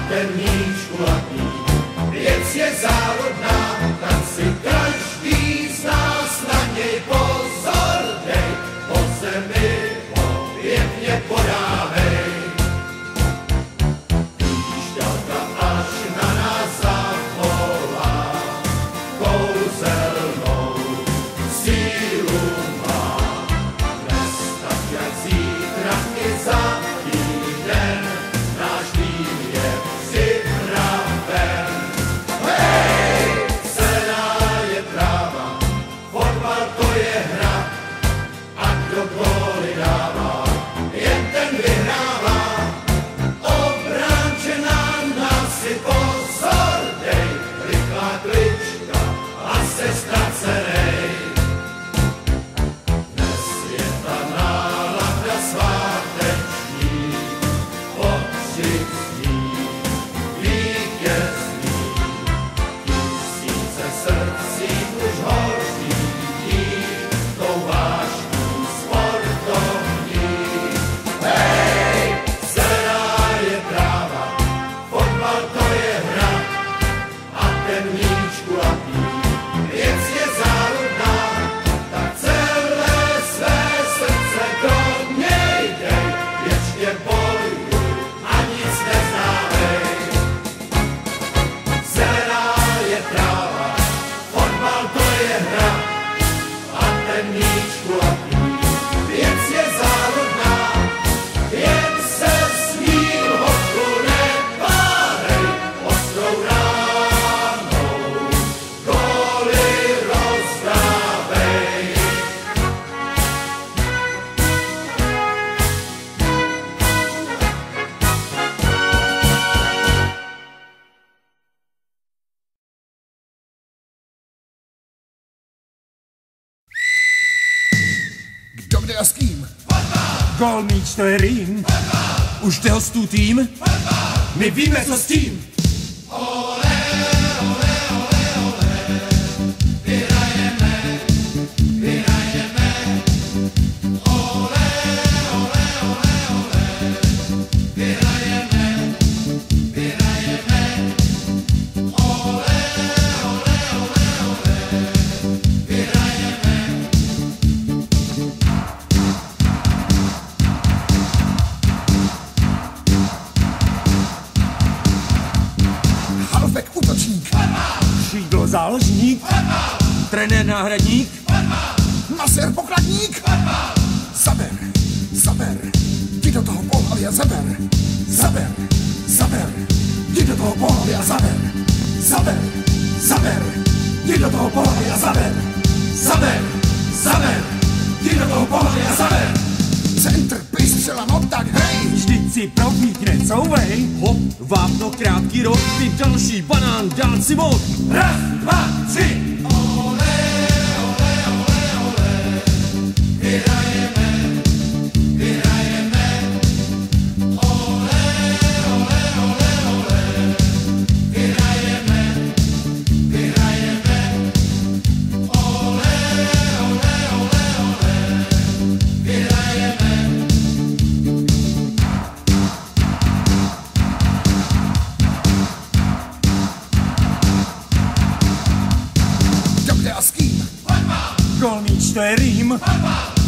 ten míč kulatý. Věc je závodná, tak si každý z nás na něj pozor dej. Po zemi ho pěkně podávej. Píšťalka až na nás zavolá, kouzelnou sílu má. Dnes tak jak zítra i za týden, náš tým je připraven. Hej, zelená je tráva, fotbal to je hra, a kdo góly dává, jen ten vyhrává. Obránče nás si pozor dej, rychlá klička a se ztracenej. Dnes je ta nálada sváteční, pokřičí vítězný. Tisíce srdcí už hoří tou vášní sportovní. Hej, zelená je tráva, fotbal to je hra, a ten míč kulatý. Věc je závodná, tak celé své srdce do něj dej. Věčně bojuj a nic neznávej. Zelená je tráva, fotbal to je hra, a ten míč kulatý. Věc je závodná, jen se s ním hochu nepárej. Ostrou ránou góly rozdávej. Kdo kde a s kým? Gól, míč, to je rým. Už jde hostů tým? My víme, co s tím. Halfback, útočník. Křídlo, záložník. Trenér, náhradník. Masér, pokladník. Zaber, zaber, jdi do toho pohlaví a zaber. Zaber, zaber, jdi do toho pohlaví a zaber. Zaber, zaber, jdi do toho pohlaví a zaber. Zaber, zaber, jdi do toho pohlaví a zaber. Centr, pistřela, no tak hej. Vždyť si profíkne, couvej. Hop, vápno, krátký rok, ty další banán, dát si mod. Raz, dva, tři. Kdo kde a s kým? Gól, míč, to je rým.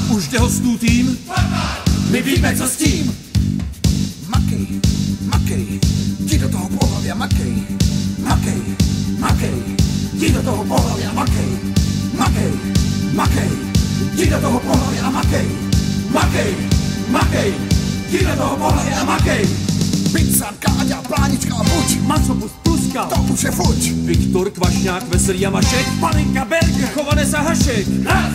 Už jde hostů tým? My víme, co s tím. Makej, makej, jdi do toho pohlaví a makej. Makej, makej, jdi do toho pohlaví a makej. Makej, makej, jdi do toho pohlaví a makej. Makej, makej, jdi do toho pohlaví a makej. Pizza, Káďa, Plánička a buď. Macopus, Pluska. To už je fuč. Viktor, Kvašňák, Veselý a Mašek. Palinka, Berger. Chovanec a Hašek. Raz,